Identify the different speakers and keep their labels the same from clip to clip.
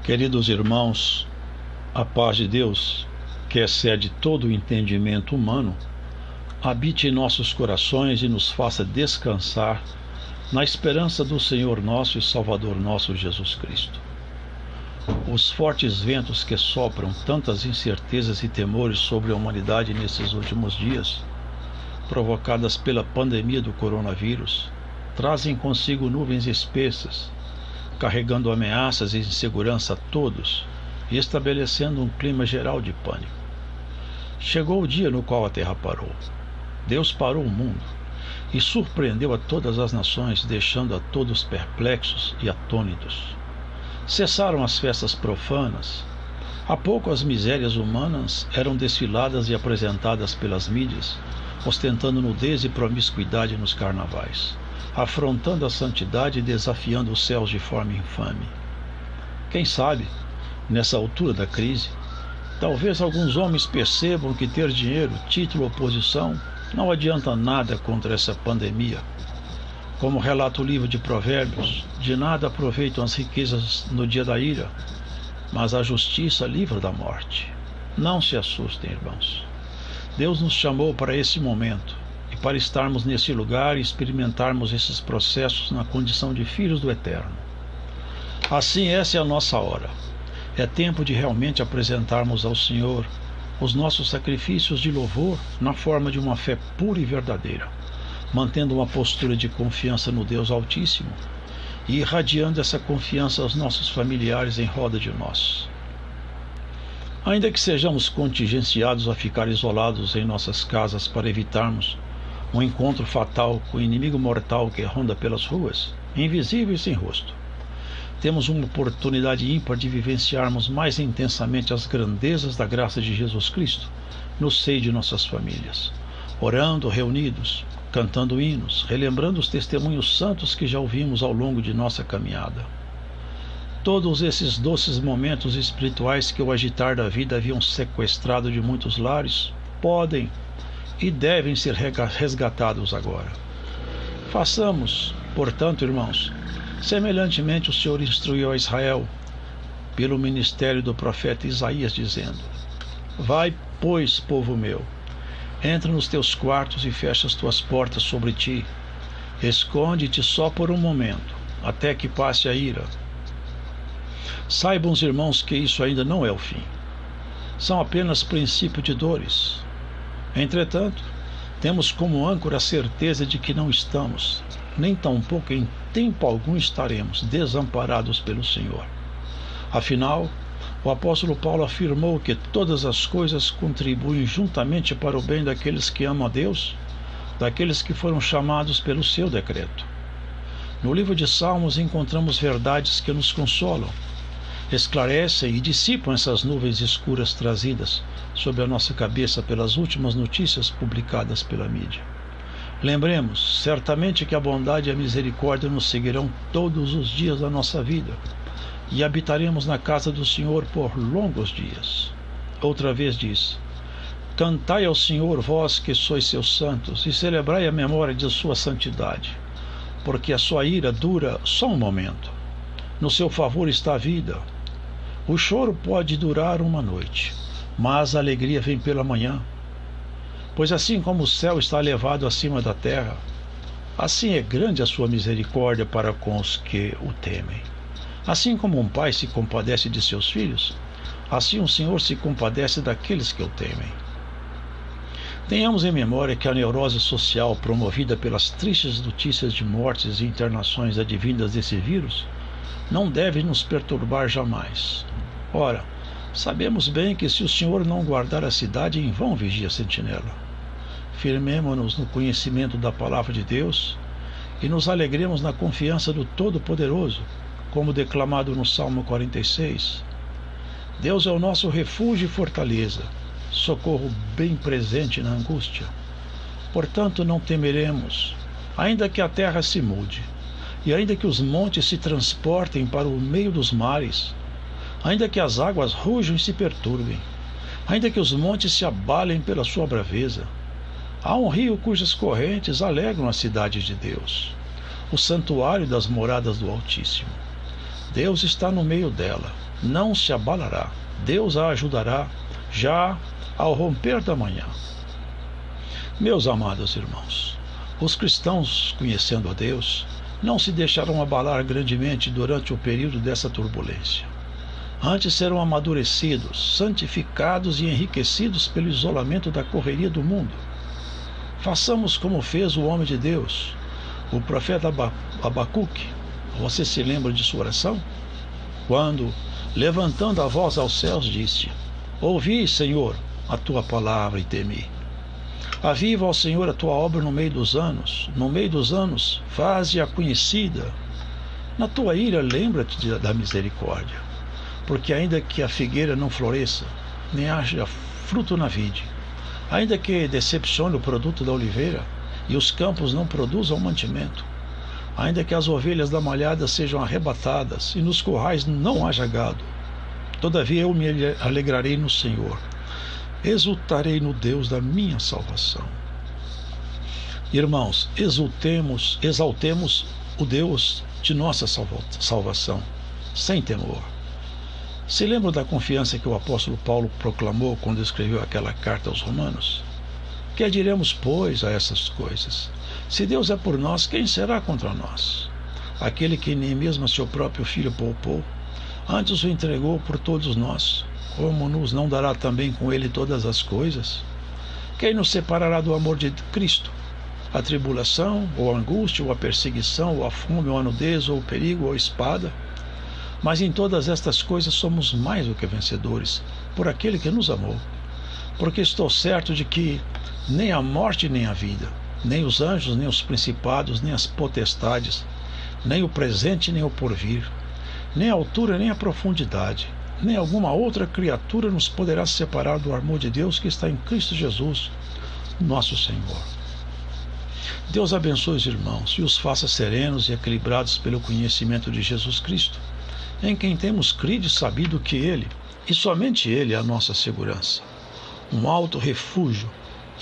Speaker 1: Queridos irmãos, a paz de Deus, que excede todo o entendimento humano, habite em nossos corações e nos faça descansar na esperança do Senhor nosso e Salvador nosso Jesus Cristo. Os fortes ventos que sopram tantas incertezas e temores sobre a humanidade nesses últimos dias, provocadas pela pandemia do coronavírus, trazem consigo nuvens espessas, carregando ameaças e insegurança a todos e estabelecendo um clima geral de pânico. Chegou o dia no qual a terra parou. Deus parou o mundo e surpreendeu a todas as nações, deixando a todos perplexos e atônitos. Cessaram as festas profanas. Há pouco as misérias humanas eram desfiladas e apresentadas pelas mídias, ostentando nudez e promiscuidade nos carnavais, afrontando a santidade e desafiando os céus de forma infame. Quem sabe, nessa altura da crise, talvez alguns homens percebam que ter dinheiro, título ou posição não adianta nada contra essa pandemia. Como relata o livro de Provérbios, de nada aproveitam as riquezas no dia da ira, mas a justiça livra da morte. Não se assustem, irmãos. Deus nos chamou para esse momento e para estarmos nesse lugar e experimentarmos esses processos na condição de filhos do Eterno. Assim, essa é a nossa hora. É tempo de realmente apresentarmos ao Senhor os nossos sacrifícios de louvor na forma de uma fé pura e verdadeira, mantendo uma postura de confiança no Deus Altíssimo e irradiando essa confiança aos nossos familiares em roda de nós. Ainda que sejamos contingenciados a ficar isolados em nossas casas para evitarmos um encontro fatal com o inimigo mortal que ronda pelas ruas, invisível e sem rosto, temos uma oportunidade ímpar de vivenciarmos mais intensamente as grandezas da graça de Jesus Cristo no seio de nossas famílias, orando reunidos, cantando hinos, relembrando os testemunhos santos que já ouvimos ao longo de nossa caminhada. Todos esses doces momentos espirituais que o agitar da vida haviam sequestrado de muitos lares podem e devem ser resgatados agora. Façamos, portanto, irmãos, semelhantemente o Senhor instruiu a Israel pelo ministério do profeta Isaías, dizendo: Vai, pois, povo meu, entra nos teus quartos e fecha as tuas portas sobre ti. Esconde-te só por um momento, até que passe a ira. Saibam os irmãos que isso ainda não é o fim. São apenas princípio de dores. Entretanto, temos como âncora a certeza de que não estamos, nem tampouco em tempo algum estaremos desamparados pelo Senhor. Afinal, o apóstolo Paulo afirmou que todas as coisas contribuem juntamente para o bem daqueles que amam a Deus, daqueles que foram chamados pelo seu decreto. No livro de Salmos encontramos verdades que nos consolam, esclarecem e dissipam essas nuvens escuras trazidas sobre a nossa cabeça pelas últimas notícias publicadas pela mídia. Lembremos, certamente, que a bondade e a misericórdia nos seguirão todos os dias da nossa vida e habitaremos na casa do Senhor por longos dias. Outra vez diz: Cantai ao Senhor, vós que sois seus santos, e celebrai a memória de sua santidade, porque a sua ira dura só um momento. No seu favor está a vida. O choro pode durar uma noite, mas a alegria vem pela manhã. Pois assim como o céu está elevado acima da terra, assim é grande a sua misericórdia para com os que o temem. Assim como um pai se compadece de seus filhos, assim o Senhor se compadece daqueles que o temem. Tenhamos em memória que a neurose social promovida pelas tristes notícias de mortes e internações advindas desse vírus não deve nos perturbar jamais. Ora, sabemos bem que se o Senhor não guardar a cidade, em vão vigia a sentinela. Firmemo-nos no conhecimento da palavra de Deus e nos alegremos na confiança do Todo-Poderoso, como declamado no Salmo 46. Deus é o nosso refúgio e fortaleza, socorro bem presente na angústia. Portanto, não temeremos, ainda que a terra se mude, e ainda que os montes se transportem para o meio dos mares, ainda que as águas rujam e se perturbem, ainda que os montes se abalem pela sua braveza. Há um rio cujas correntes alegram a cidade de Deus, o santuário das moradas do Altíssimo. Deus está no meio dela, não se abalará. Deus a ajudará já ao romper da manhã. Meus amados irmãos, os cristãos, conhecendo a Deus, não se deixarão abalar grandemente durante o período dessa turbulência. Antes serão amadurecidos, santificados e enriquecidos pelo isolamento da correria do mundo. Façamos como fez o homem de Deus, o profeta Abacuque. Você se lembra de sua oração? Quando, levantando a voz aos céus, disse: Ouvi, Senhor, a tua palavra e temi. Aviva, ó Senhor, a tua obra no meio dos anos, faze-a conhecida. Na tua ira, lembra-te da misericórdia, porque ainda que a figueira não floresça, nem haja fruto na vide, ainda que decepcione o produto da oliveira, e os campos não produzam mantimento, ainda que as ovelhas da malhada sejam arrebatadas, e nos currais não haja gado, todavia eu me alegrarei no Senhor, exultarei no Deus da minha salvação. Irmãos, exaltemos o Deus de nossa salvação, sem temor. Se lembram da confiança que o apóstolo Paulo proclamou quando escreveu aquela carta aos Romanos? Que diremos, pois, a essas coisas? Se Deus é por nós, quem será contra nós? Aquele que nem mesmo a seu próprio Filho poupou, antes o entregou por todos nós, como nos não dará também com ele todas as coisas? Quem nos separará do amor de Cristo? A tribulação, ou a angústia, ou a perseguição, ou a fome, ou a nudez, ou o perigo, ou a espada? Mas em todas estas coisas somos mais do que vencedores, por aquele que nos amou. Porque estou certo de que nem a morte nem a vida, nem os anjos, nem os principados, nem as potestades, nem o presente nem o porvir, nem a altura nem a profundidade, nem alguma outra criatura nos poderá separar do amor de Deus que está em Cristo Jesus, nosso Senhor. Deus abençoe os irmãos e os faça serenos e equilibrados pelo conhecimento de Jesus Cristo, em quem temos crido e sabido que Ele, e somente Ele, é a nossa segurança, um alto refúgio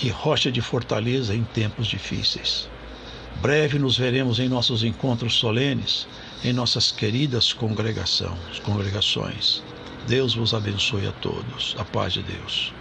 Speaker 1: e rocha de fortaleza em tempos difíceis. Breve nos veremos em nossos encontros solenes, em nossas queridas congregações. Deus vos abençoe a todos. A paz de Deus.